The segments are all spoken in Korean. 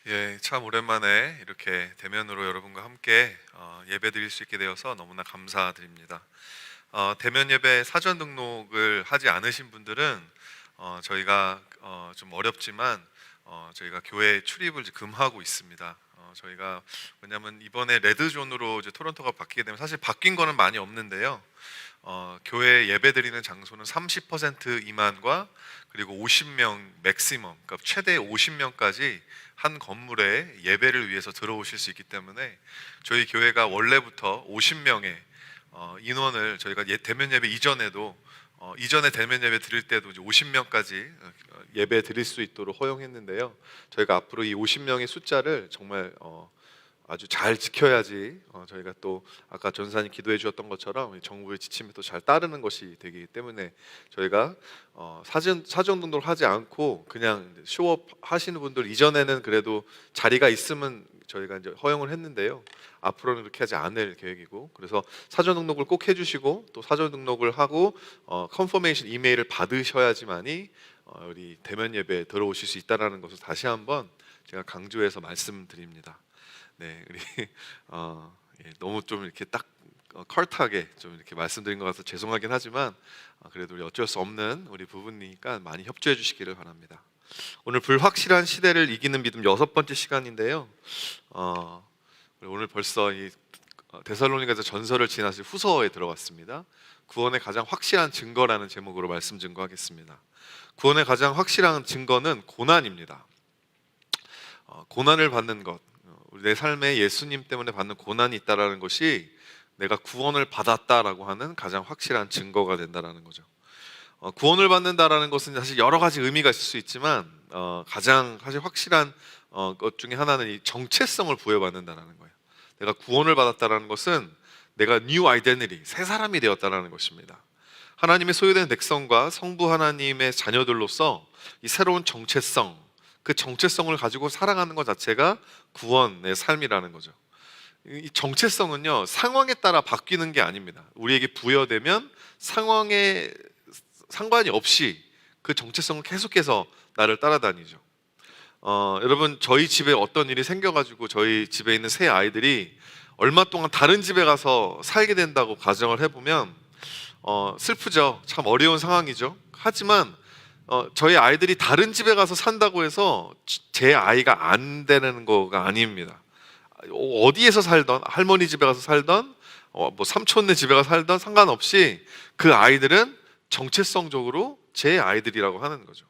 예, 참 오랜만에 이렇게 대면으로 여러분과 함께 예배 드릴 수 있게 되어서 너무나 감사드립니다. 대면 예배 사전 등록을 하지 않으신 분들은 저희가 좀 어렵지만 저희가 교회 출입을 이제 금하고 있습니다. 저희가 왜냐하면 이번에 레드존으로 이제 토론토가 바뀌게 되면 사실 바뀐 거는 많이 없는데요. 교회 예배 드리는 장소는 30% 미만과 그리고 50명 맥시멈, 그러니까 최대 50명까지 한 건물에 예배를 위해서 들어오실 수 있기 때문에 저희 교회가 원래부터 50명의 인원을 저희가 대면 예배 이전에도 이전에 대면 예배 드릴 때도 이제 50명까지 예배 드릴 수 있도록 허용했는데요. 저희가 앞으로 이 50명의 숫자를 정말 아주 잘 지켜야지 저희가 또 아까 전사님 기도해 주셨던 것처럼 정부의 지침에 또 잘 따르는 것이 되기 때문에 저희가 사전 등록을 하지 않고 그냥 쇼업 하시는 분들 이전에는 그래도 자리가 있으면 저희가 이제 허용을 했는데요. 앞으로는 그렇게 하지 않을 계획이고, 그래서 사전 등록을 꼭 해주시고 또 사전 등록을 하고 컨퍼메이션 이메일을 받으셔야지만이 우리 대면 예배에 들어오실 수 있다라는 것을 다시 한번 제가 강조해서 말씀드립니다. 네, 우리 너무 좀 이렇게 딱 컬트하게 좀 이렇게 말씀드린 것 같아서 죄송하긴 하지만 그래도 우리 어쩔 수 없는 우리 부분이니까 많이 협조해 주시기를 바랍니다. 오늘 불확실한 시대를 이기는 믿음 6번째 시간인데요. 오늘 벌써 이 데살로니가서 전서를 지나서 후서에 들어갔습니다. 구원의 가장 확실한 증거라는 제목으로 말씀 증거하겠습니다. 구원의 가장 확실한 증거는 고난입니다. 고난을 받는 것, 내 삶에 예수님 때문에 받는 고난이 있다라는 것이 내가 구원을 받았다라고 하는 가장 확실한 증거가 된다라는 거죠. 구원을 받는다라는 것은 사실 여러 가지 의미가 있을 수 있지만 가장 사실 확실한 것 중에 하나는 이 정체성을 부여받는다라는 거예요. 내가 구원을 받았다라는 것은 내가 new identity, 새 사람이 되었다라는 것입니다. 하나님의 소유된 백성과 성부 하나님의 자녀들로서 이 새로운 정체성, 그 정체성을 가지고 살아가는 것 자체가 구원의 삶이라는 거죠. 이 정체성은요, 상황에 따라 바뀌는 게 아닙니다. 우리에게 부여되면 상황에 상관이 없이 그 정체성은 계속해서 나를 따라다니죠. 여러분, 저희 집에 어떤 일이 생겨가지고 저희 집에 있는 새 아이들이 얼마 동안 다른 집에 가서 살게 된다고 가정을 해보면 슬프죠. 참 어려운 상황이죠. 하지만 저희 아이들이 다른 집에 가서 산다고 해서 제 아이가 안 되는 거가 아닙니다. 어디에서 살던, 할머니 집에 가서 살던 뭐 삼촌네 집에 가서 살던 상관없이 그 아이들은 정체성적으로 제 아이들이라고 하는 거죠.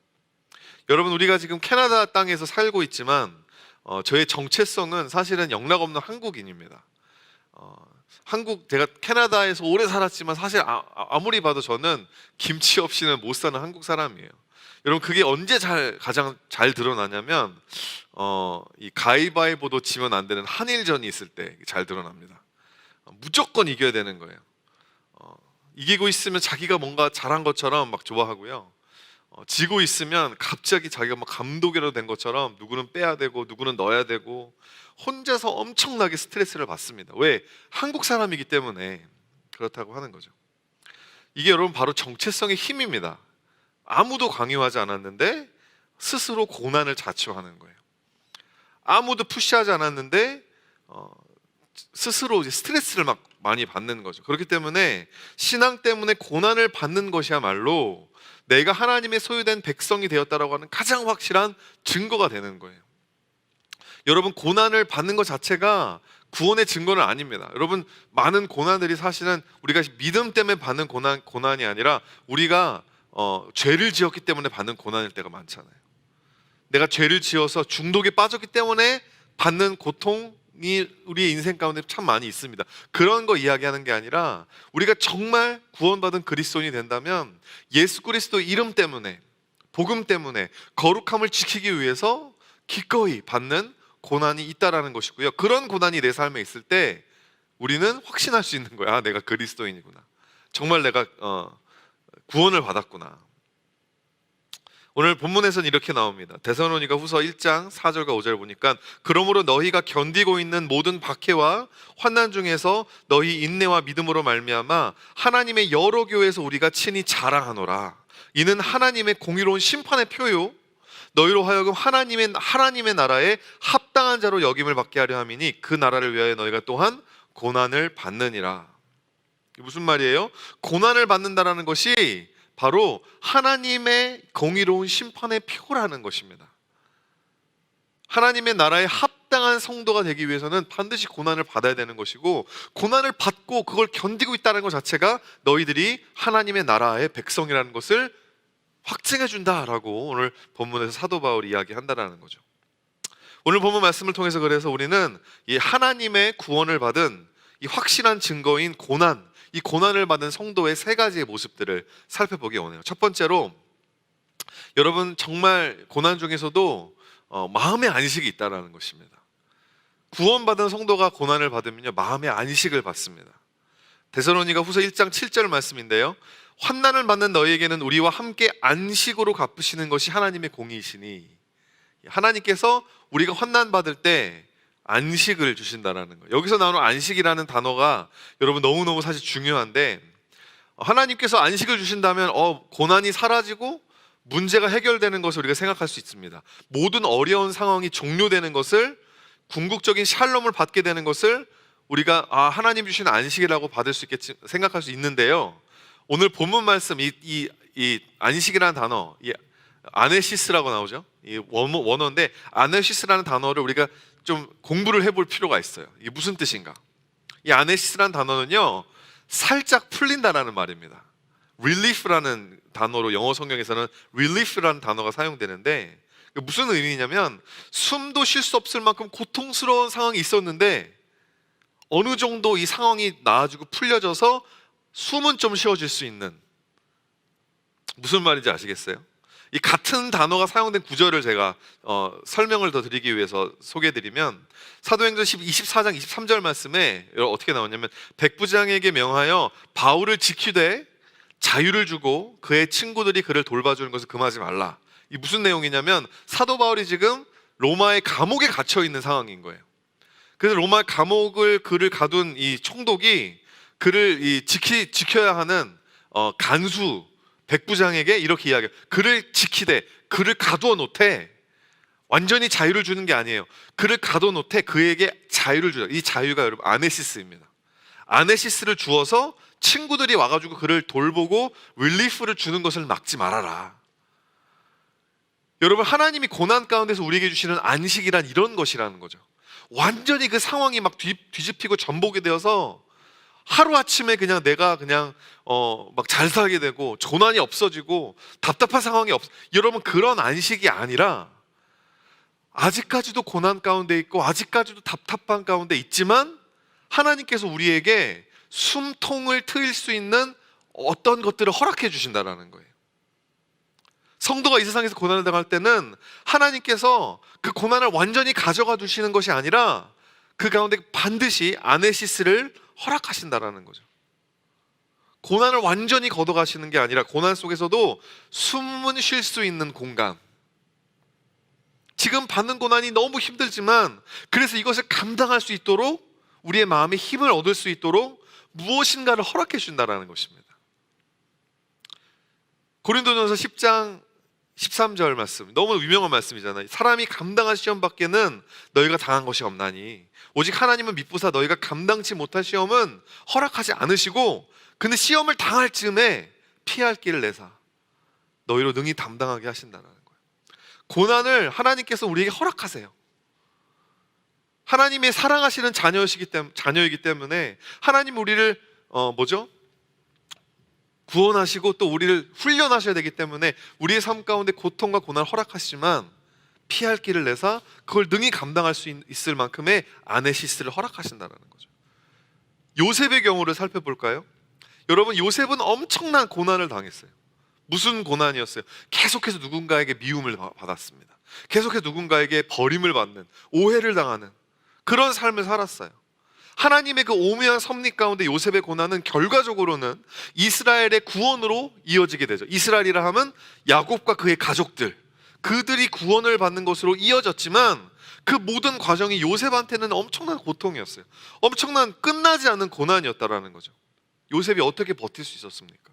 여러분, 우리가 지금 캐나다 땅에서 살고 있지만 저의 정체성은 사실은 영락없는 한국인입니다. 제가 캐나다에서 오래 살았지만 사실 아무리 봐도 저는 김치 없이는 못 사는 한국 사람이에요. 여러분, 그게 언제 가장 잘 드러나냐면 이 가위바위보도 지면 안 되는 한일전이 있을 때 잘 드러납니다. 무조건 이겨야 되는 거예요. 이기고 있으면 자기가 뭔가 잘한 것처럼 막 좋아하고요. 지고 있으면 갑자기 자기가 막 감독이라도 된 것처럼 누구는 빼야 되고 누구는 넣어야 되고 혼자서 엄청나게 스트레스를 받습니다. 왜? 한국 사람이기 때문에 그렇다고 하는 거죠. 이게 여러분 바로 정체성의 힘입니다. 아무도 강요하지 않았는데 스스로 고난을 자초하는 거예요. 아무도 푸시하지 않았는데 스스로 이제 스트레스를 막 많이 받는 거죠. 그렇기 때문에 신앙 때문에 고난을 받는 것이야말로 내가 하나님의 소유된 백성이 되었다라고 하는 가장 확실한 증거가 되는 거예요. 여러분, 고난을 받는 것 자체가 구원의 증거는 아닙니다. 여러분, 많은 고난들이 사실은 우리가 믿음 때문에 받는 고난이 아니라 우리가 죄를 지었기 때문에 받는 고난일 때가 많잖아요. 내가 죄를 지어서 중독에 빠졌기 때문에 받는 고통이 우리의 인생 가운데 참 많이 있습니다. 그런 거 이야기하는 게 아니라 우리가 정말 구원받은 그리스도인이 된다면 예수 그리스도 이름 때문에, 복음 때문에 거룩함을 지키기 위해서 기꺼이 받는 고난이 있다라는 것이고요. 그런 고난이 내 삶에 있을 때 우리는 확신할 수 있는 거야. 내가 그리스도인이구나. 정말 내가 구원을 받았구나. 오늘 본문에서는 이렇게 나옵니다. 데살로니가 후서 1장 4절과 5절 보니까 그러므로 너희가 견디고 있는 모든 박해와 환난 중에서 너희 인내와 믿음으로 말미암아 하나님의 여러 교회에서 우리가 친히 자랑하노라. 이는 하나님의 공의로운 심판의 표요 너희로 하여금 하나님의 나라에 합당한 자로 여김을 받게 하려 함이니 그 나라를 위하여 너희가 또한 고난을 받느니라. 무슨 말이에요? 고난을 받는다라는 것이 바로 하나님의 공의로운 심판의 표라는 것입니다. 하나님의 나라에 합당한 성도가 되기 위해서는 반드시 고난을 받아야 되는 것이고, 고난을 받고 그걸 견디고 있다는 것 자체가 너희들이 하나님의 나라의 백성이라는 것을 확증해 준다라고 오늘 본문에서 사도 바울이 이야기한다라는 거죠. 오늘 본문 말씀을 통해서 그래서 우리는 이 하나님의 구원을 받은 이 확실한 증거인 고난, 이 고난을 받은 성도의 세 가지의 모습들을 살펴보기 원해요. 첫 번째로, 여러분 정말 고난 중에서도 마음의 안식이 있다라는 것입니다. 구원받은 성도가 고난을 받으면요, 마음의 안식을 받습니다. 데살로니가 후서 1장 7절 말씀인데요, 환난을 받는 너희에게는 우리와 함께 안식으로 갚으시는 것이 하나님의 공의이시니, 하나님께서 우리가 환난 받을 때 안식을 주신다라는 거예요. 여기서 나오는 안식이라는 단어가 여러분 너무너무 사실 중요한데, 하나님께서 안식을 주신다면 고난이 사라지고 문제가 해결되는 것을 우리가 생각할 수 있습니다. 모든 어려운 상황이 종료되는 것을, 궁극적인 샬롬을 받게 되는 것을 우리가 하나님 주신 안식이라고 받을 수 있겠지 생각할 수 있는데요, 오늘 본문 말씀 이 안식이라는 단어, 이 아네시스라고 나오죠. 이 원어인데 아네시스라는 단어를 우리가 좀 공부를 해볼 필요가 있어요. 이게 무슨 뜻인가? 이 아네시스라는 단어는요, 살짝 풀린다라는 말입니다. relief라는 단어로 영어 성경에서는 relief라는 단어가 사용되는데, 무슨 의미냐면 숨도 쉴 수 없을 만큼 고통스러운 상황이 있었는데 어느 정도 이 상황이 나아지고 풀려져서 숨은 좀 쉬어질 수 있는, 무슨 말인지 아시겠어요? 이 같은 단어가 사용된 구절을 제가 설명을 더 드리기 위해서 소개해드리면, 사도행전 24장 23절 말씀에 어떻게 나오냐면, 백부장에게 명하여 바울을 지키되 자유를 주고 그의 친구들이 그를 돌봐주는 것을 금하지 말라. 이 무슨 내용이냐면, 사도 바울이 지금 로마의 감옥에 갇혀 있는 상황인 거예요. 그래서 로마 감옥을 그를 가둔 이 총독이 그를 지켜야 하는 간수 백부장에게 이렇게 이야기해요. 그를 지키되, 그를 가두어 놓되, 완전히 자유를 주는 게 아니에요. 그를 가두어 놓되 그에게 자유를 주자. 이 자유가 여러분 아네시스입니다. 아네시스를 주어서 친구들이 와가지고 그를 돌보고 릴리프를 주는 것을 막지 말아라. 여러분, 하나님이 고난 가운데서 우리에게 주시는 안식이란 이런 것이라는 거죠. 완전히 그 상황이 막 뒤집히고 전복이 되어서 하루아침에 그냥 내가 막 잘 살게 되고 고난이 없어지고 답답한 상황이 여러분, 그런 안식이 아니라 아직까지도 고난 가운데 있고 아직까지도 답답한 가운데 있지만 하나님께서 우리에게 숨통을 트일 수 있는 어떤 것들을 허락해 주신다라는 거예요. 성도가 이 세상에서 고난을 당할 때는 하나님께서 그 고난을 완전히 가져가 두시는 것이 아니라 그 가운데 반드시 아네시스를 허락하신다라는 거죠. 고난을 완전히 걷어가시는 게 아니라 고난 속에서도 숨은 쉴 수 있는 공간, 지금 받는 고난이 너무 힘들지만 그래서 이것을 감당할 수 있도록 우리의 마음에 힘을 얻을 수 있도록 무엇인가를 허락해 준다라는 것입니다. 고린도전서 10장 13절 말씀, 너무 유명한 말씀이잖아요. 사람이 감당할 시험 밖에는 너희가 당한 것이 없나니 오직 하나님은 미쁘사 너희가 감당치 못할 시험은 허락하지 않으시고 근데 시험을 당할 즈음에 피할 길을 내사 너희로 능히 담당하게 하신다는 거예요. 고난을 하나님께서 우리에게 허락하세요. 하나님의 사랑하시는 자녀이기 때문에 하나님 우리를 구원하시고 또 우리를 훈련하셔야 되기 때문에 우리의 삶 가운데 고통과 고난을 허락하시지만 피할 길을 내사 그걸 능히 감당할 수 있을 만큼의 아네시스를 허락하신다는 거죠. 요셉의 경우를 살펴볼까요? 여러분, 요셉은 엄청난 고난을 당했어요. 무슨 고난이었어요? 계속해서 누군가에게 미움을 받았습니다. 계속해서 누군가에게 버림을 받는, 오해를 당하는 그런 삶을 살았어요. 하나님의 그 오묘한 섭리 가운데 요셉의 고난은 결과적으로는 이스라엘의 구원으로 이어지게 되죠. 이스라엘이라 하면 야곱과 그의 가족들, 그들이 구원을 받는 것으로 이어졌지만 그 모든 과정이 요셉한테는 엄청난 고통이었어요. 엄청난 끝나지 않는 고난이었다라는 거죠. 요셉이 어떻게 버틸 수 있었습니까?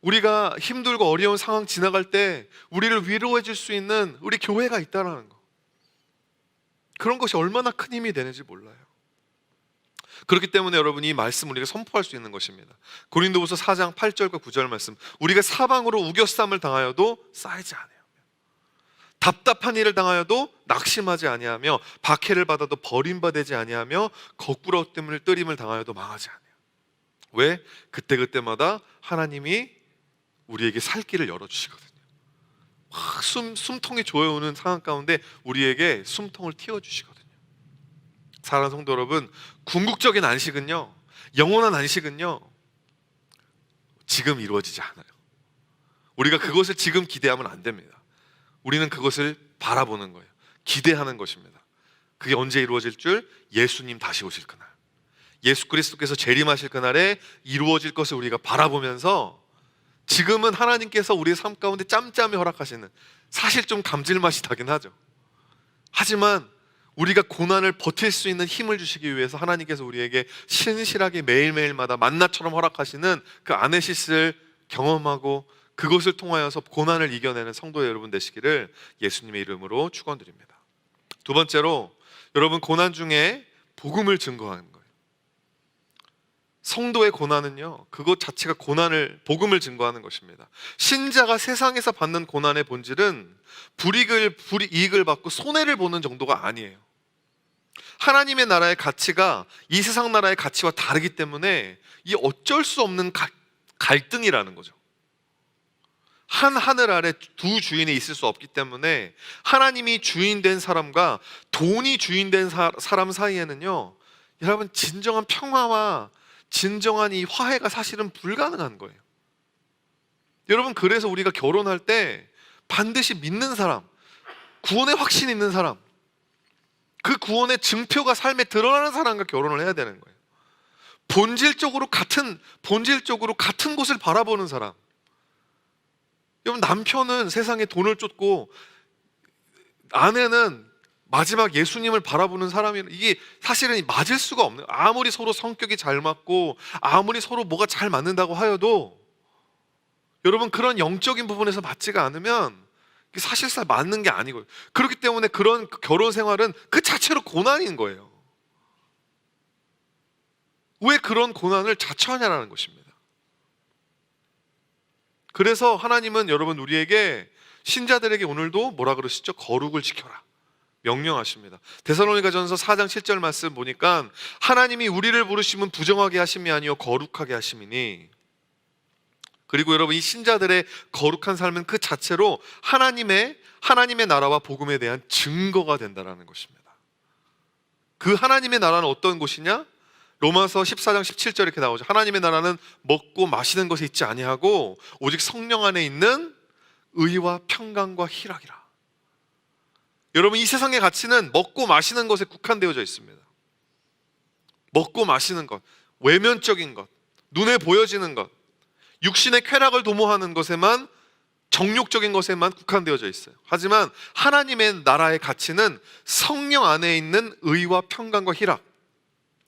우리가 힘들고 어려운 상황 지나갈 때 우리를 위로해 줄 수 있는 우리 교회가 있다는 거, 그런 것이 얼마나 큰 힘이 되는지 몰라요. 그렇기 때문에 여러분, 이 말씀 우리가 선포할 수 있는 것입니다. 고린도후서 4장 8절과 9절 말씀, 우리가 사방으로 우겨쌈을 당하여도 쌓이지 아니하며, 답답한 일을 당하여도 낙심하지 아니하며, 박해를 받아도 버림받지 아니하며, 거꾸로 뜸을 뜨림을 당하여도 망하지 아니하며. 왜? 그때그때마다 하나님이 우리에게 살 길을 열어주시거든요. 숨통이 조여오는 상황 가운데 우리에게 숨통을 틔워주시거든요. 사랑하는 성도 여러분, 궁극적인 안식은요, 영원한 안식은요, 지금 이루어지지 않아요. 우리가 그것을 지금 기대하면 안 됩니다. 우리는 그것을 바라보는 거예요. 기대하는 것입니다. 그게 언제 이루어질 줄? 예수님 다시 오실 그날, 예수 그리스도께서 재림하실 그날에 이루어질 것을 우리가 바라보면서, 지금은 하나님께서 우리의 삶 가운데 짬짬이 허락하시는, 사실 좀 감질맛이 나긴 하죠. 하지만 우리가 고난을 버틸 수 있는 힘을 주시기 위해서 하나님께서 우리에게 신실하게 매일매일마다 만나처럼 허락하시는 그 아내시스를 경험하고, 그것을 통하여서 고난을 이겨내는 성도 여러분 되시기를 예수님의 이름으로 축원드립니다. 두 번째로, 여러분, 고난 중에 복음을 증거하는 거예요. 성도의 고난은요, 그것 자체가 복음을 증거하는 것입니다. 신자가 세상에서 받는 고난의 본질은 불이익을 받고 손해를 보는 정도가 아니에요. 하나님의 나라의 가치가 이 세상 나라의 가치와 다르기 때문에 이 어쩔 수 없는 갈등이라는 거죠. 한 하늘 아래 두 주인이 있을 수 없기 때문에 하나님이 주인된 사람과 돈이 주인된 사람 사이에는요, 여러분, 진정한 평화와 진정한 이 화해가 사실은 불가능한 거예요. 여러분, 그래서 우리가 결혼할 때 반드시 믿는 사람, 구원의 확신이 있는 사람, 그 구원의 증표가 삶에 드러나는 사람과 결혼을 해야 되는 거예요. 본질적으로 같은 곳을 바라보는 사람. 여러분, 남편은 세상에 돈을 쫓고 아내는 마지막 예수님을 바라보는 사람이, 이게 사실은 맞을 수가 없는, 아무리 서로 성격이 잘 맞고 아무리 서로 뭐가 잘 맞는다고 하여도 여러분, 그런 영적인 부분에서 맞지가 않으면 사실상 맞는 게 아니고요. 그렇기 때문에 그런 결혼 생활은 그 자체로 고난인 거예요. 왜 그런 고난을 자처하냐라는 것입니다. 그래서 하나님은 여러분, 우리에게, 신자들에게 오늘도 뭐라 그러시죠? 거룩을 지켜라 명령하십니다. 데살로니가전서 4장 7절 말씀 보니까, 하나님이 우리를 부르심은 부정하게 하심이 아니요 거룩하게 하심이니. 그리고 여러분, 이 신자들의 거룩한 삶은 그 자체로 하나님의 나라와 복음에 대한 증거가 된다는 것입니다. 그 하나님의 나라는 어떤 곳이냐? 로마서 14장 17절 이렇게 나오죠. 하나님의 나라는 먹고 마시는 것에 있지 아니하고 오직 성령 안에 있는 의와 평강과 희락이라. 여러분, 이 세상의 가치는 먹고 마시는 것에 국한되어져 있습니다. 먹고 마시는 것, 외면적인 것, 눈에 보여지는 것, 육신의 쾌락을 도모하는 것에만, 정욕적인 것에만 국한되어져 있어요. 하지만 하나님의 나라의 가치는 성령 안에 있는 의와 평강과 희락.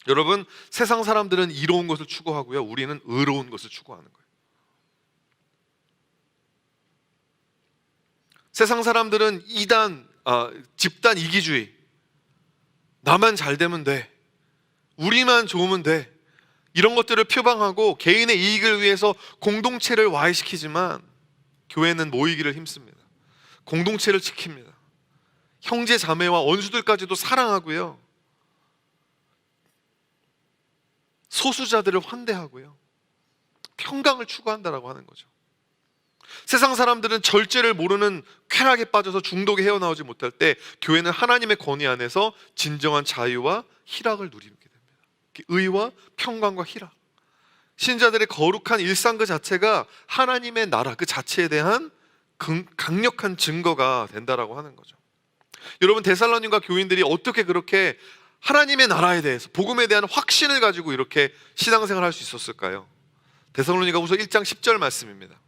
여러분, 세상 사람들은 이로운 것을 추구하고요, 우리는 의로운 것을 추구하는 거예요. 세상 사람들은 집단 이기주의, 나만 잘 되면 돼, 우리만 좋으면 돼, 이런 것들을 표방하고 개인의 이익을 위해서 공동체를 와해시키지만, 교회는 모이기를 힘씁니다. 공동체를 지킵니다. 형제 자매와 원수들까지도 사랑하고요, 소수자들을 환대하고요, 평강을 추구한다라고 하는 거죠. 세상 사람들은 절제를 모르는 쾌락에 빠져서 중독에 헤어나오지 못할 때, 교회는 하나님의 권위 안에서 진정한 자유와 희락을 누리게 됩니다. 의와 평강과 희락, 신자들의 거룩한 일상 그 자체가 하나님의 나라 그 자체에 대한 강력한 증거가 된다라고 하는 거죠. 여러분, 데살로니가 교인들이 어떻게 그렇게 하나님의 나라에 대해서, 복음에 대한 확신을 가지고 이렇게 신앙생활을 할 수 있었을까요? 데살로니가후서 1장 10절 말씀입니다.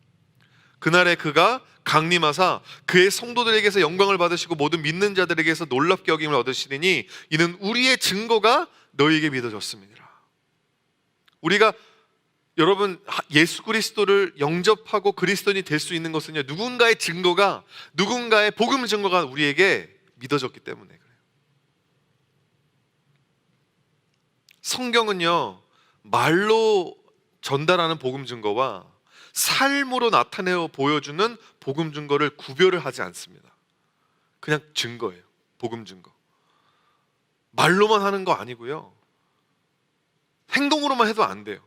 그날에 그가 강림하사 그의 성도들에게서 영광을 받으시고 모든 믿는 자들에게서 놀랍게 여김을 얻으시리니 이는 우리의 증거가 너희에게 믿어졌습니다. 우리가 여러분, 예수 그리스도를 영접하고 그리스도인이 될 수 있는 것은요, 누군가의 증거가, 누군가의 복음 증거가 우리에게 믿어졌기 때문에 그래요. 성경은요, 말로 전달하는 복음 증거와 삶으로 나타내어 보여주는 복음 증거를 구별을 하지 않습니다. 그냥 증거예요. 복음 증거. 말로만 하는 거 아니고요, 행동으로만 해도 안 돼요.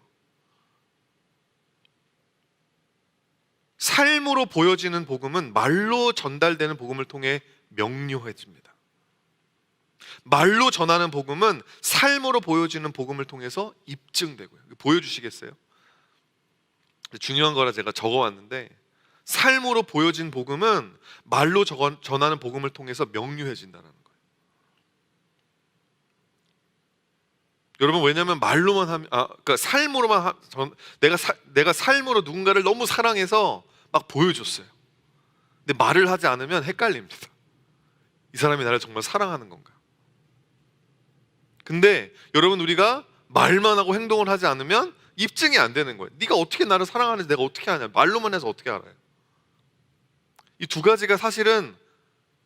삶으로 보여지는 복음은 말로 전달되는 복음을 통해 명료해집니다. 말로 전하는 복음은 삶으로 보여지는 복음을 통해서 입증되고요. 보여주시겠어요? 중요한 거라 제가 적어왔는데, 삶으로 보여진 복음은 말로 전하는 복음을 통해서 명료해진다는 거예요. 여러분, 왜냐하면 말로만 하면, 그러니까 삶으로만 내가 삶으로 누군가를 너무 사랑해서 막 보여줬어요. 근데 말을 하지 않으면 헷갈립니다. 이 사람이 나를 정말 사랑하는 건가? 근데 여러분, 우리가 말만 하고 행동을 하지 않으면 입증이 안 되는 거예요. 네가 어떻게 나를 사랑하는지 내가 어떻게 아냐? 말로만 해서 어떻게 알아요? 이 두 가지가 사실은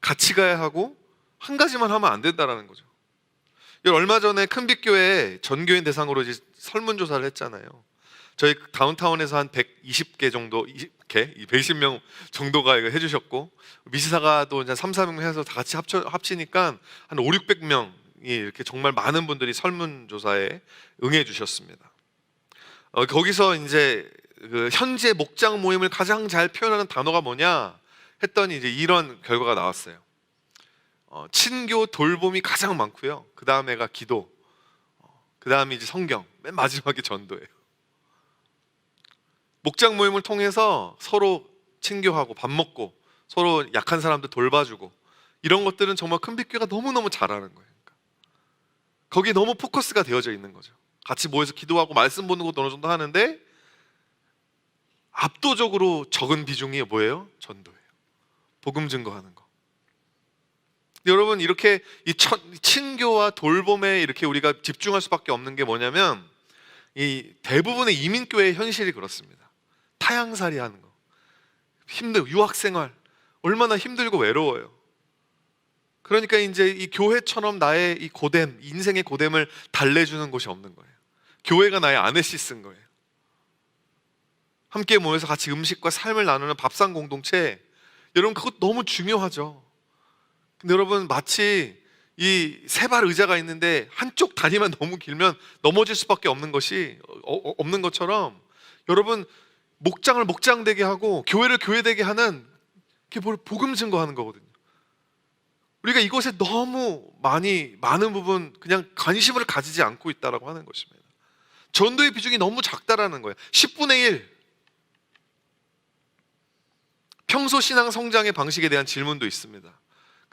같이 가야 하고 한 가지만 하면 안 된다라는 거죠. 얼마 전에 큰빛교회 전교인 대상으로 이제 설문조사를 했잖아요. 저희 다운타운에서 한 120개 정도, 120명 정도가 이거 해주셨고, 미시사가 또 이제 3, 400명 해서 다 같이 합치니까 한 5, 600명이 이렇게 정말 많은 분들이 설문조사에 응해 주셨습니다. 거기서 이제 그 현재 목장 모임을 가장 잘 표현하는 단어가 뭐냐 했더니 이제 이런 결과가 나왔어요. 친교, 돌봄이 가장 많고요. 그 다음에가 기도, 그 다음에 이제 성경, 맨 마지막이 전도예요. 목장 모임을 통해서 서로 친교하고 밥 먹고 서로 약한 사람들 돌봐주고, 이런 것들은 정말 큰빛교회가 너무너무 잘하는 거예요. 거기에 너무 포커스가 되어져 있는 거죠. 같이 모여서 기도하고 말씀 보는 것도 어느 정도 하는데, 압도적으로 적은 비중이 뭐예요? 전도예요. 복음 증거하는 거. 여러분, 이렇게 이 친교와 돌봄에 이렇게 우리가 집중할 수밖에 없는 게 뭐냐면, 이 대부분의 이민교회의 현실이 그렇습니다. 타향살이 하는 거, 유학생활 얼마나 힘들고 외로워요. 그러니까 이제 이 교회처럼 나의 이 고됨, 인생의 고됨을 달래주는 곳이 없는 거예요. 교회가 나의 아네시스인 거예요. 함께 모여서 같이 음식과 삶을 나누는 밥상 공동체, 여러분 그것 너무 중요하죠. 근데 여러분, 마치 이 세발 의자가 있는데 한쪽 다리만 너무 길면 넘어질 수밖에 없는 없는 것처럼, 여러분, 목장을 목장되게 하고 교회를 교회되게 하는 게 복음 증거하는 거거든요. 우리가 이것에 너무 많은 부분 그냥 관심을 가지지 않고 있다라고 하는 것입니다. 전도의 비중이 너무 작다라는 거예요. 10분의 1. 평소 신앙 성장의 방식에 대한 질문도 있습니다.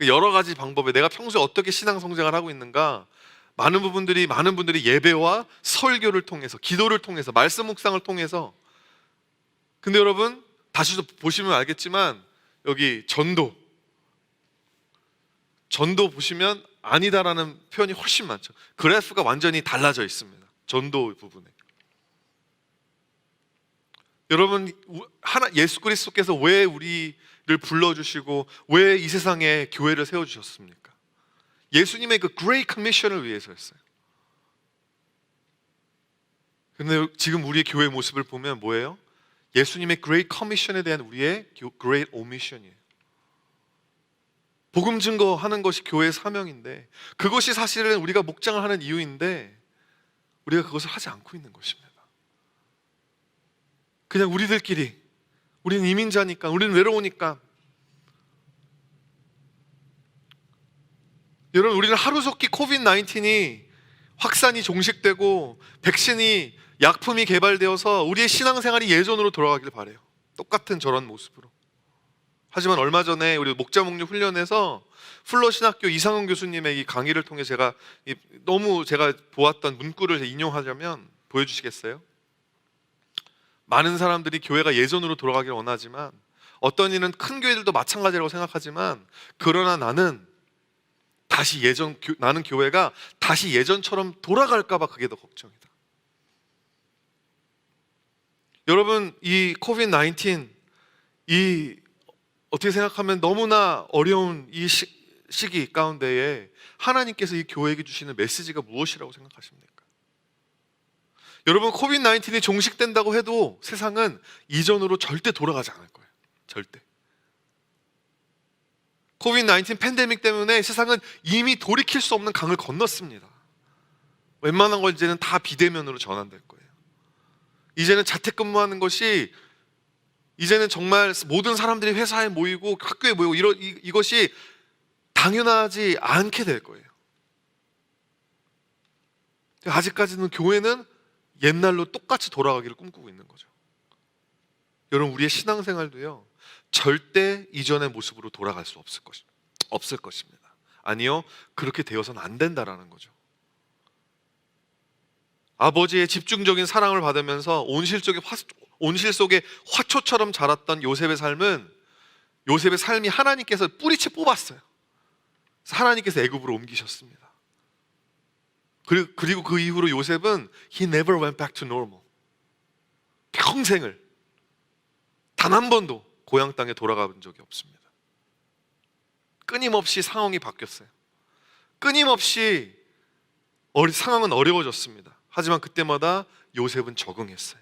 여러 가지 방법에 내가 평소에 어떻게 신앙 성장을 하고 있는가, 많은 분들이 예배와 설교를 통해서, 기도를 통해서, 말씀 묵상을 통해서. 근데 여러분, 다시 보시면 알겠지만 여기 전도 보시면 아니다라는 표현이 훨씬 많죠. 그래프가 완전히 달라져 있습니다. 전도 부분에. 여러분, 예수 그리스도께서 왜 우리를 불러주시고 왜 이 세상에 교회를 세워주셨습니까? 예수님의 그 Great Commission을 위해서였어요. 근데 지금 우리의 교회 모습을 보면 뭐예요? 예수님의 Great Commission에 대한 우리의 Great Omission이에요. 복음 증거하는 것이 교회의 사명인데, 그것이 사실은 우리가 목장을 하는 이유인데 우리가 그것을 하지 않고 있는 것입니다. 그냥 우리들끼리, 우리는 이민자니까, 우리는 외로우니까. 여러분, 우리는 하루속히 코비드-19이 확산이 종식되고 백신이, 약품이 개발되어서 우리의 신앙생활이 예전으로 돌아가길 바라요. 똑같은 저런 모습으로. 하지만 얼마 전에 우리 목자 목육 훈련에서 플러 신학교 이상훈 교수님의 이 강의를 통해 제가 보았던 문구를 인용하자면, 보여주시겠어요? 많은 사람들이 교회가 예전으로 돌아가길 원하지만, 어떤 이는 큰 교회들도 마찬가지라고 생각하지만, 그러나 나는 교회가 다시 예전처럼 돌아갈까 봐 그게 더 걱정이다. 여러분, 이 코비드 19, 이 어떻게 생각하면 너무나 어려운 이 시기 가운데에 하나님께서 이 교회에게 주시는 메시지가 무엇이라고 생각하십니까? 여러분, 코비드 19이 종식된다고 해도 세상은 이전으로 절대 돌아가지 않을 거예요. 절대. 코비드 19 팬데믹 때문에 세상은 이미 돌이킬 수 없는 강을 건넜습니다. 웬만한 걸 이제는 다 비대면으로 전환될 거예요. 이제는 자택근무하는 것이, 이제는 정말 모든 사람들이 회사에 모이고 학교에 모이고 이것이 당연하지 않게 될 거예요. 아직까지는 교회는 옛날로 똑같이 돌아가기를 꿈꾸고 있는 거죠. 여러분, 우리의 신앙생활도요, 절대 이전의 모습으로 돌아갈 수 없을 것입니다. 아니요, 그렇게 되어서는 안 된다라는 거죠. 아버지의 집중적인 사랑을 받으면서 온실 속에 화초처럼 자랐던 요셉의 삶이 하나님께서 뿌리채 뽑았어요. 그래서 하나님께서 애굽으로 옮기셨습니다. 그리고 그 이후로 요셉은 he never went back to normal. 평생을 단 한 번도 고향 땅에 돌아가본 적이 없습니다. 끊임없이 상황이 바뀌었어요. 끊임없이 상황은 어려워졌습니다. 하지만 그때마다 요셉은 적응했어요.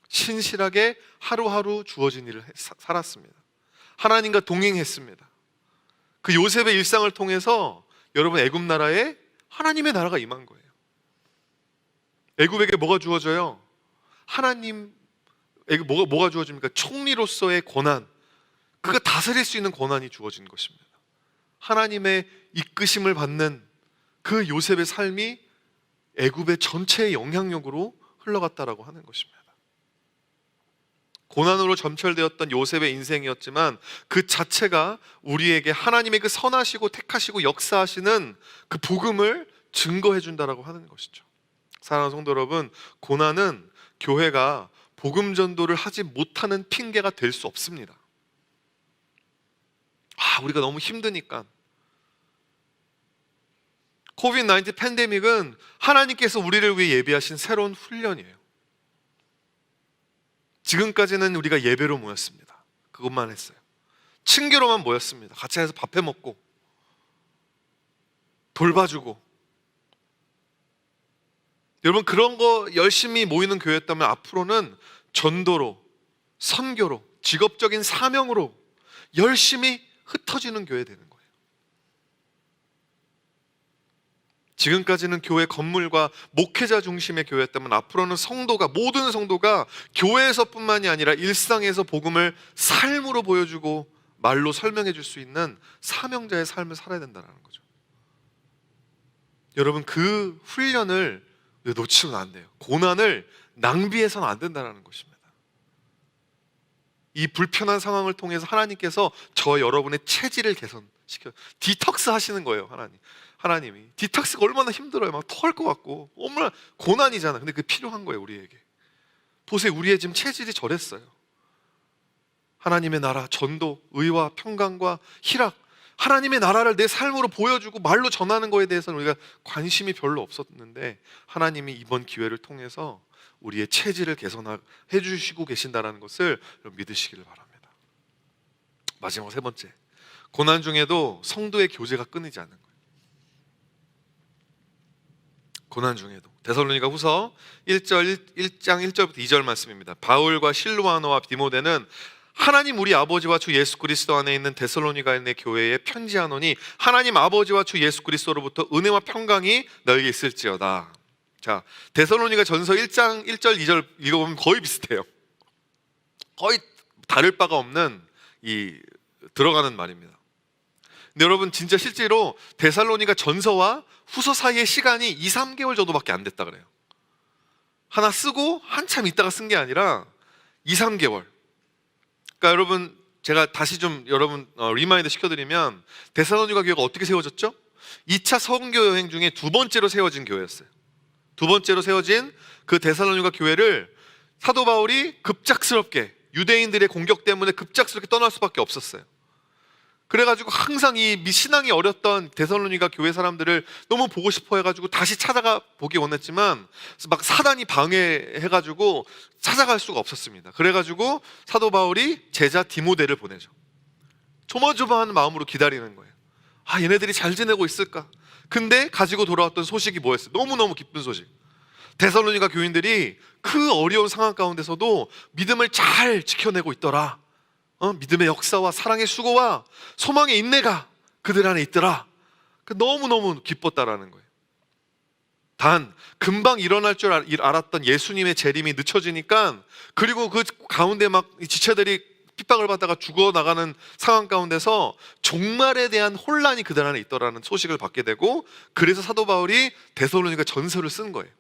신실하게 하루하루 주어진 일을 살았습니다. 하나님과 동행했습니다. 그 요셉의 일상을 통해서 여러분, 애굽 나라에 하나님의 나라가 임한 거예요. 애굽에게 뭐가 주어져요? 뭐가 주어집니까? 총리로서의 권한, 그가 다스릴 수 있는 권한이 주어진 것입니다. 하나님의 이끄심을 받는 그 요셉의 삶이 애굽의 전체의 영향력으로 흘러갔다라고 하는 것입니다. 고난으로 점철되었던 요셉의 인생이었지만 그 자체가 우리에게 하나님의 그 선하시고 택하시고 역사하시는 그 복음을 증거해 준다라고 하는 것이죠. 사랑하는 성도 여러분, 고난은 교회가 복음 전도를 하지 못하는 핑계가 될 수 없습니다. 우리가 너무 힘드니까. 코비드 19 팬데믹은 하나님께서 우리를 위해 예비하신 새로운 훈련이에요. 지금까지는 우리가 예배로 모였습니다. 그것만 했어요. 친교로만 모였습니다. 같이 해서 밥 해먹고 돌봐주고. 여러분, 그런 거 열심히 모이는 교회였다면 앞으로는 전도로, 선교로, 직업적인 사명으로 열심히 흩어지는 교회 되는 거예요. 지금까지는 교회 건물과 목회자 중심의 교회였다면 앞으로는 모든 성도가 교회에서뿐만이 아니라 일상에서 복음을 삶으로 보여주고 말로 설명해 줄 수 있는 사명자의 삶을 살아야 된다는 거죠. 여러분, 그 훈련을 놓치면 안 돼요. 고난을 낭비해서는 안 된다는 것입니다. 이 불편한 상황을 통해서 하나님께서 여러분의 체질을 디톡스 하시는 거예요. 하나님이 디톡스가 얼마나 힘들어요. 막 토할 것 같고 얼마나 고난이잖아. 근데 그게 필요한 거예요, 우리에게. 보세요, 우리의 지금 체질이 저랬어요. 하나님의 나라, 전도, 의와 평강과 희락, 하나님의 나라를 내 삶으로 보여주고 말로 전하는 거에 대해서는 우리가 관심이 별로 없었는데 하나님이 이번 기회를 통해서 우리의 체질을 개선해 주시고 계신다는 것을 믿으시기를 바랍니다. 마지막 세 번째, 고난 중에도 성도의 교제가 끊이지 않는 거예요. 고난 중에도. 데살로니가 후서 1장 1절부터 2절 말씀입니다. 바울과 실루아노와 디모데는 하나님 우리 아버지와 주 예수 그리스도 안에 있는 데살로니가인의 교회에 편지하노니 하나님 아버지와 주 예수 그리스도로부터 은혜와 평강이 너에게 있을지어다. 자, 데살로니가 전서 1장 1절 2절 읽어보면 거의 비슷해요. 거의 다를 바가 없는 들어가는 말입니다. 근데 여러분, 진짜 실제로 데살로니가 전서와 후서 사이의 시간이 2, 3개월 정도밖에 안 됐다 그래요. 하나 쓰고 한참 있다가 쓴 게 아니라 2, 3개월. 그러니까 여러분, 제가 다시 좀 리마인드 시켜드리면 데살로니가 교회가 어떻게 세워졌죠? 2차 선교 여행 중에 두 번째로 세워진 교회였어요. 두 번째로 세워진 그 데살로니가 교회를 사도 바울이 급작스럽게 유대인들의 공격 때문에 급작스럽게 떠날 수밖에 없었어요. 그래가지고 항상 이 신앙이 어렸던 데살로니가 교회 사람들을 너무 보고 싶어 해가지고 다시 찾아가 보기 원했지만 막 사단이 방해해가지고 찾아갈 수가 없었습니다. 그래가지고 사도 바울이 제자 디모데를 보내죠. 조마조마한 마음으로 기다리는 거예요. 아, 얘네들이 잘 지내고 있을까? 근데 가지고 돌아왔던 소식이 뭐였어요? 너무너무 기쁜 소식. 데살로니가 교인들이 그 어려운 상황 가운데서도 믿음을 잘 지켜내고 있더라. 믿음의 역사와 사랑의 수고와 소망의 인내가 그들 안에 있더라. 너무너무 기뻤다라는 거예요. 단 금방 일어날 줄 알았던 예수님의 재림이 늦춰지니까, 그리고 그 가운데 막 지체들이 핍박을 받다가 죽어나가는 상황 가운데서 종말에 대한 혼란이 그들 안에 있더라는 소식을 받게 되고, 그래서 사도 바울이 데살로니가 전서를 쓴 거예요.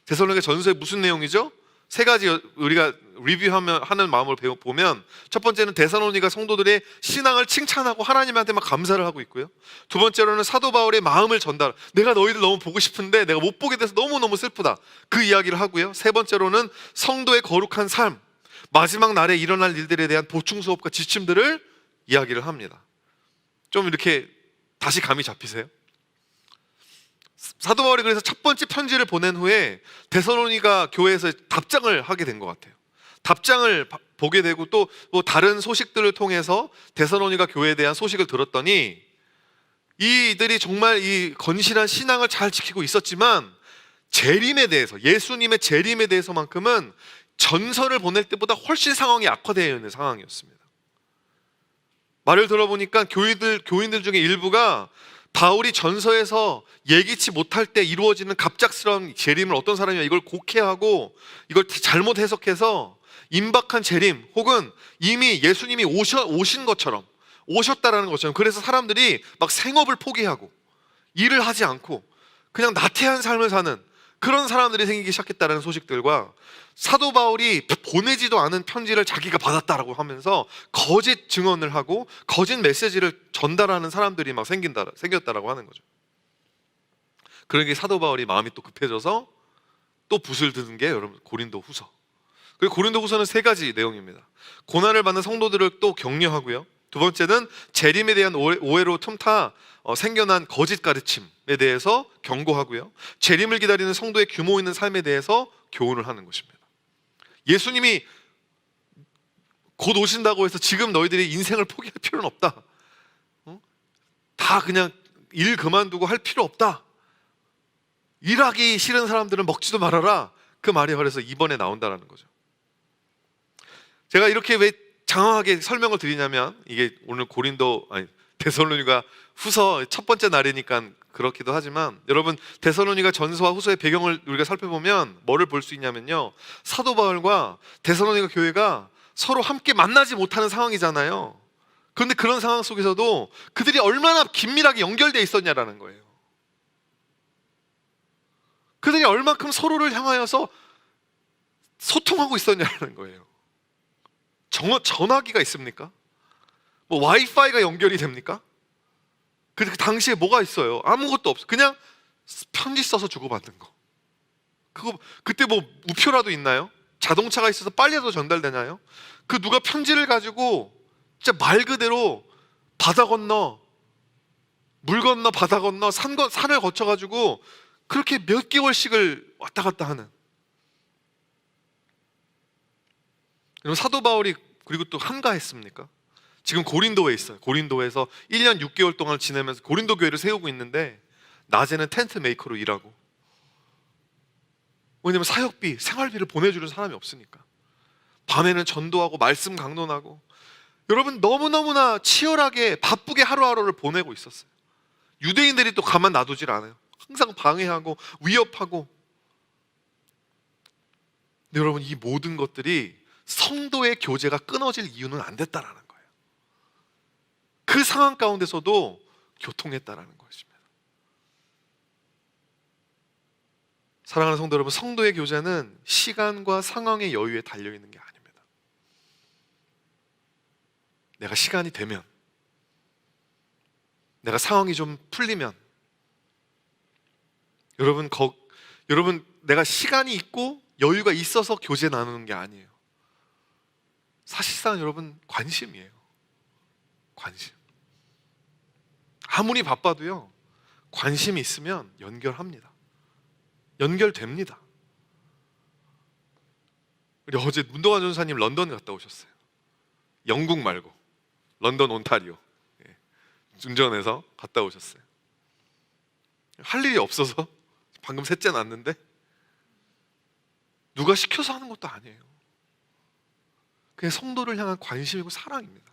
데살로니가 전서에 무슨 내용이죠? 세 가지 우리가 리뷰하는 마음으로 보면, 첫 번째는 데살로니가 성도들의 신앙을 칭찬하고 하나님한테만 감사를 하고 있고요. 두 번째로는 사도 바울의 마음을 전달, 내가 너희들 너무 보고 싶은데 내가 못 보게 돼서 너무너무 슬프다, 그 이야기를 하고요. 세 번째로는 성도의 거룩한 삶, 마지막 날에 일어날 일들에 대한 보충 수업과 지침들을 이야기를 합니다. 좀 이렇게 다시 감이 잡히세요? 사도 바울이 그래서 첫 번째 편지를 보낸 후에 데살로니가 교회에서 답장을 하게 된 것 같아요. 답장을 보게 되고 또 뭐 다른 소식들을 통해서 데살로니가 교회에 대한 소식을 들었더니, 이들이 정말 이 건실한 신앙을 잘 지키고 있었지만 재림에 대해서, 예수님의 재림에 대해서만큼은 전서를 보낼 때보다 훨씬 상황이 악화되어 있는 상황이었습니다. 말을 들어보니까 교인들 중에 일부가 바울이 전서에서 예기치 못할 때 이루어지는 갑작스러운 재림을 어떤 사람이 이걸 곡해하고 이걸 잘못 해석해서 임박한 재림, 혹은 이미 예수님이 오신 것처럼, 오셨다라는 것처럼, 그래서 사람들이 막 생업을 포기하고 일을 하지 않고 그냥 나태한 삶을 사는 그런 사람들이 생기기 시작했다는 소식들과, 사도 바울이 보내지도 않은 편지를 자기가 받았다라고 하면서 거짓 증언을 하고 거짓 메시지를 전달하는 사람들이 막 생겼다라고 하는 거죠. 그러니까 사도 바울이 마음이 또 급해져서 또 붓을 드는 게 여러분 고린도 후서. 그리고 고린도 후서는 세 가지 내용입니다. 고난을 받는 성도들을 또 격려하고요. 두 번째는 재림에 대한 오해로 틈타 생겨난 거짓 가르침에 대해서 경고하고요. 재림을 기다리는 성도의 규모 있는 삶에 대해서 교훈을 하는 것입니다. 예수님이 곧 오신다고 해서 지금 너희들이 인생을 포기할 필요는 없다. 다 그냥 일 그만두고 할 필요 없다. 일하기 싫은 사람들은 먹지도 말아라. 그 말이 그래서 이번에 나온다라는 거죠. 제가 이렇게 왜 장황하게 설명을 드리냐면, 이게 오늘 데살로니가 후서 첫 번째 날이니까 그렇기도 하지만, 여러분 데살로니가 전서와 후서의 배경을 우리가 살펴보면 뭐를 볼 수 있냐면요, 사도 바울과 데살로니가 교회가 서로 함께 만나지 못하는 상황이잖아요. 그런데 그런 상황 속에서도 그들이 얼마나 긴밀하게 연결되어 있었냐라는 거예요. 그들이 얼만큼 서로를 향하여서 소통하고 있었냐는 거예요. 전화기가 있습니까? 뭐 와이파이가 연결이 됩니까? 그 당시에 뭐가 있어요? 아무것도 없어. 그냥 편지 써서 주고받는 거. 그때 뭐 우표라도 있나요? 자동차가 있어서 빨리라도 전달되나요? 그 누가 편지를 가지고 진짜 말 그대로 바다 건너, 물 건너, 바다 건너, 산을 거쳐가지고 그렇게 몇 개월씩을 왔다 갔다 하는. 여러분 사도 바울이 그리고 또 한가했습니까? 지금 고린도에 있어요. 고린도에서 1년 6개월 동안 지내면서 고린도 교회를 세우고 있는데, 낮에는 텐트 메이커로 일하고, 왜냐면 사역비, 생활비를 보내주는 사람이 없으니까. 밤에는 전도하고 말씀 강론하고, 여러분 너무너무나 치열하게 바쁘게 하루하루를 보내고 있었어요. 유대인들이 또 가만 놔두질 않아요. 항상 방해하고 위협하고. 근데 여러분 이 모든 것들이 성도의 교제가 끊어질 이유는 안 됐다라는 거예요. 그 상황 가운데서도 교통했다라는 것입니다. 사랑하는 성도 여러분, 성도의 교제는 시간과 상황의 여유에 달려있는 게 아닙니다. 내가 시간이 되면, 내가 상황이 좀 풀리면, 여러분 내가 시간이 있고 여유가 있어서 교제 나누는 게 아니에요. 사실상 여러분 관심이에요. 관심. 아무리 바빠도요, 관심이 있으면 연결합니다. 연결됩니다. 우리 어제 문동환 전사님 런던 갔다 오셨어요. 영국 말고 런던 온타리오. 운전해서 갔다 오셨어요. 할 일이 없어서 방금 셋째 낳았는데 누가 시켜서 하는 것도 아니에요. 그냥 성도를 향한 관심이고 사랑입니다.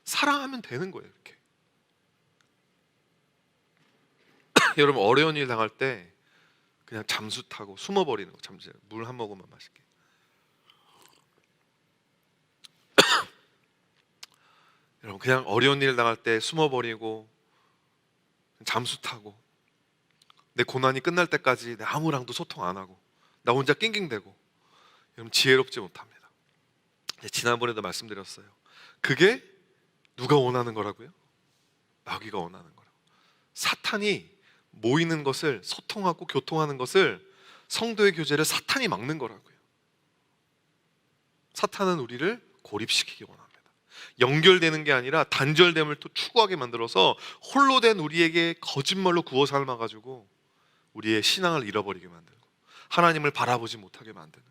사랑하면 되는 거예요. 이렇게. 여러분 어려운 일 당할 때 그냥 잠수 타고 숨어버리는 거. 잠시 물 한 모금만 마실게. 여러분 그냥 어려운 일 당할 때 숨어버리고 잠수 타고 내 고난이 끝날 때까지 내 아무랑도 소통 안 하고 나 혼자 낑낑대고, 여러분 지혜롭지 못합니다. 지난번에도 말씀드렸어요. 그게 누가 원하는 거라고요? 마귀가 원하는 거라고. 사탄이 모이는 것을, 소통하고 교통하는 것을, 성도의 교제를 사탄이 막는 거라고요. 사탄은 우리를 고립시키기 원합니다. 연결되는 게 아니라 단절됨을 또 추구하게 만들어서 홀로 된 우리에게 거짓말로 구워 삶아가지고 우리의 신앙을 잃어버리게 만들고 하나님을 바라보지 못하게 만드는.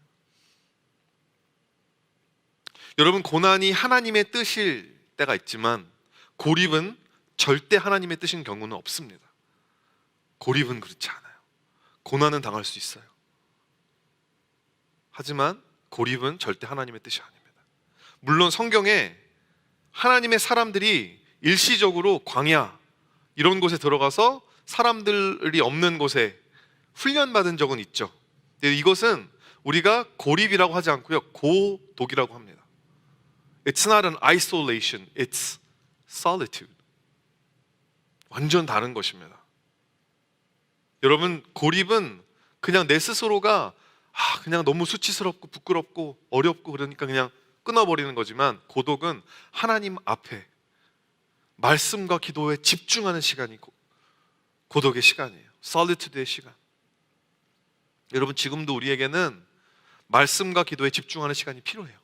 여러분 고난이 하나님의 뜻일 때가 있지만 고립은 절대 하나님의 뜻인 경우는 없습니다. 고립은 그렇지 않아요. 고난은 당할 수 있어요. 하지만 고립은 절대 하나님의 뜻이 아닙니다. 물론 성경에 하나님의 사람들이 일시적으로 광야 이런 곳에 들어가서 사람들이 없는 곳에 훈련받은 적은 있죠. 근데 이것은 우리가 고립이라고 하지 않고요, 고독이라고 합니다. It's not an isolation, it's solitude. 완전 다른 것입니다. 여러분 고립은 그냥 내 스스로가 그냥 너무 수치스럽고 부끄럽고 어렵고 그러니까 그냥 끊어버리는 거지만, 고독은 하나님 앞에 말씀과 기도에 집중하는 시간이 고독의 시간이에요. solitude의 시간. 여러분 지금도 우리에게는 말씀과 기도에 집중하는 시간이 필요해요.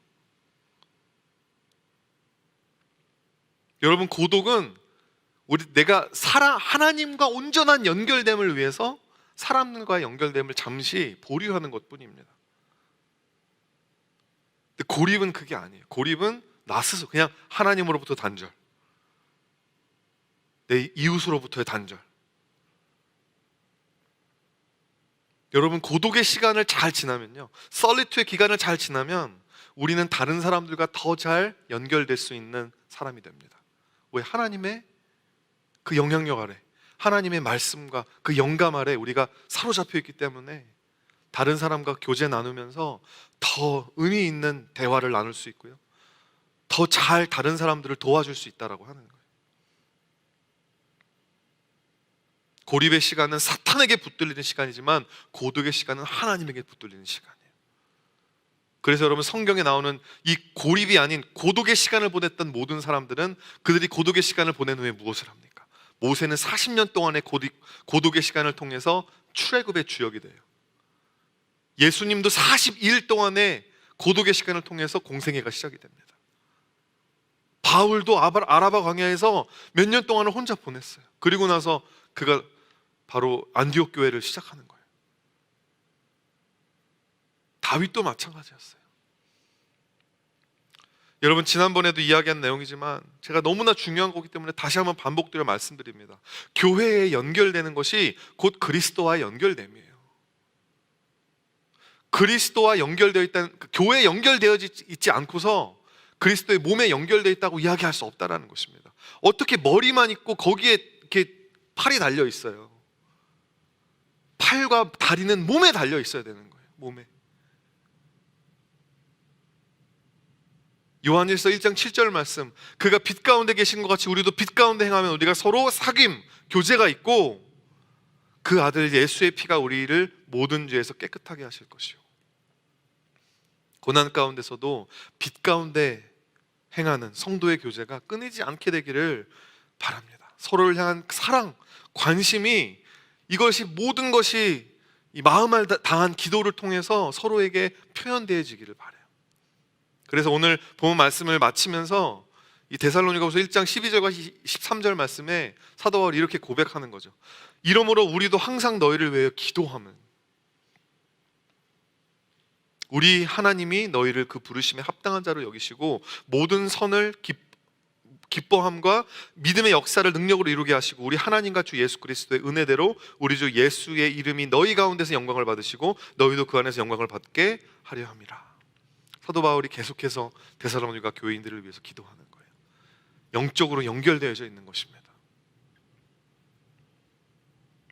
여러분 고독은 내가 하나님과 온전한 연결됨을 위해서 사람들과의 연결됨을 잠시 보류하는 것뿐입니다. 근데 고립은 그게 아니에요. 고립은 나 스스로 그냥 하나님으로부터 단절, 내 이웃으로부터의 단절. 여러분 고독의 시간을 잘 지나면요, 솔리투의 기간을 잘 지나면 우리는 다른 사람들과 더 잘 연결될 수 있는 사람이 됩니다. 왜? 하나님의 그 영향력 아래, 하나님의 말씀과 그 영감 아래 우리가 사로잡혀 있기 때문에 다른 사람과 교제 나누면서 더 의미 있는 대화를 나눌 수 있고요, 더 잘 다른 사람들을 도와줄 수 있다라고 하는 거예요. 고립의 시간은 사탄에게 붙들리는 시간이지만 고독의 시간은 하나님에게 붙들리는 시간이에요. 그래서 여러분 성경에 나오는 이 고립이 아닌 고독의 시간을 보냈던 모든 사람들은 그들이 고독의 시간을 보낸 후에 무엇을 합니까? 모세는 40년 동안의 고독의 시간을 통해서 출애굽의 주역이 돼요. 예수님도 40일 동안의 고독의 시간을 통해서 공생애가 시작이 됩니다. 바울도 아라바 광야에서 몇 년 동안을 혼자 보냈어요. 그리고 나서 그가 바로 안디옥 교회를 시작하는 거예요. 다윗도 마찬가지였어요. 여러분 지난번에도 이야기한 내용이지만 제가 너무나 중요한 거기 때문에 다시 한번 반복드려 말씀드립니다. 교회에 연결되는 것이 곧 그리스도와 연결됨이에요. 그리스도와 연결되어 있다는, 교회에 연결되어 있지 않고서 그리스도의 몸에 연결되어 있다고 이야기할 수 없다는 것입니다. 어떻게 머리만 있고 거기에 이렇게 팔이 달려 있어요? 팔과 다리는 몸에 달려 있어야 되는 거예요. 몸에. 요한일서 1장 7절 말씀, 그가 빛 가운데 계신 것 같이 우리도 빛 가운데 행하면 우리가 서로 사귐, 교제가 있고 그 아들 예수의 피가 우리를 모든 죄에서 깨끗하게 하실 것이요, 고난 가운데서도 빛 가운데 행하는 성도의 교제가 끊이지 않게 되기를 바랍니다. 서로를 향한 사랑, 관심이, 이것이 모든 것이 이 마음을 다한 기도를 통해서 서로에게 표현되어지기를 바라요. 그래서 오늘 본 말씀을 마치면서 이 데살로니가후서 1장 12절과 13절 말씀에 사도 바울이 이렇게 고백하는 거죠. 이러므로 우리도 항상 너희를 위하여 기도함은 우리 하나님이 너희를 그 부르심에 합당한 자로 여기시고 모든 선을 기뻐함과 믿음의 역사를 능력으로 이루게 하시고 우리 하나님과 주 예수 그리스도의 은혜대로 우리 주 예수의 이름이 너희 가운데서 영광을 받으시고 너희도 그 안에서 영광을 받게 하려 함이라. 사도 바울이 계속해서 데살로니가 교인들을 위해서 기도하는 거예요. 영적으로 연결되어져 있는 것입니다.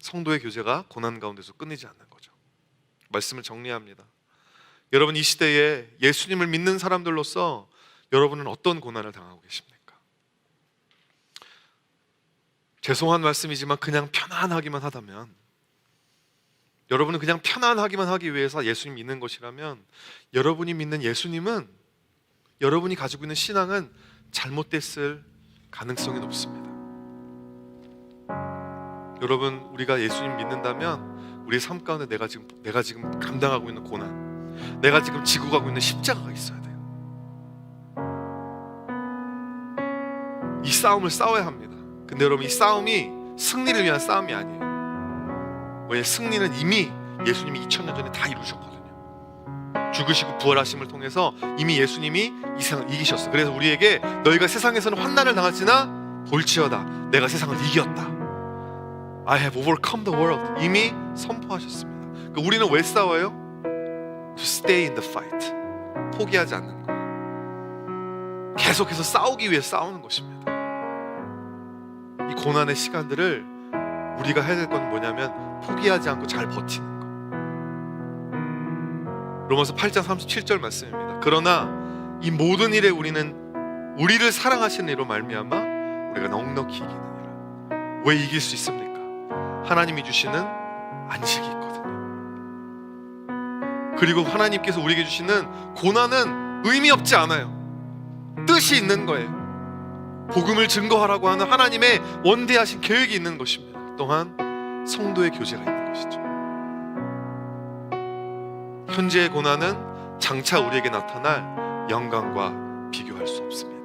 성도의 교제가 고난 가운데서 끊이지 않는 거죠. 말씀을 정리합니다. 여러분, 이 시대에 예수님을 믿는 사람들로서 여러분은 어떤 고난을 당하고 계십니까? 죄송한 말씀이지만 그냥 편안하기만 하다면, 여러분은 그냥 편안하기만 하기 위해서 예수님 믿는 것이라면 여러분이 믿는 예수님은, 여러분이 가지고 있는 신앙은 잘못됐을 가능성이 높습니다. 여러분, 우리가 예수님 믿는다면 우리의 삶 가운데 내가 지금 감당하고 있는 고난, 내가 지금 지고 가고 있는 십자가가 있어야 돼요. 이 싸움을 싸워야 합니다. 근데 여러분, 이 싸움이 승리를 위한 싸움이 아니에요. 왜냐하면 승리는 이미 예수님이 2000년 전에 다 이루셨거든요. 죽으시고 부활하심을 통해서 이미 예수님이 이 세상을 이기셨어요. 그래서 우리에게 너희가 세상에서는 환난을 당할지나 볼지어다, 내가 세상을 이겼다, I have overcome the world, 이미 선포하셨습니다. 그러니까 우리는 왜 싸워요? To stay in the fight, 포기하지 않는 거예요. 계속해서 싸우기 위해 싸우는 것입니다. 이 고난의 시간들을 우리가 해야 될 건 뭐냐면 포기하지 않고 잘 버티는 거. 로마서 8장 37절 말씀입니다. 그러나 이 모든 일에 우리는 우리를 사랑하시는 이로 말미암아 우리가 넉넉히 이기느니라. 왜 이길 수 있습니까? 하나님이 주시는 안식이 있거든요. 그리고 하나님께서 우리에게 주시는 고난은 의미 없지 않아요. 뜻이 있는 거예요. 복음을 증거하라고 하는 하나님의 원대하신 계획이 있는 것입니다. 또한 성도의 교제가 있는 것이죠. 현재의 고난은 장차 우리에게 나타날 영광과 비교할 수 없습니다.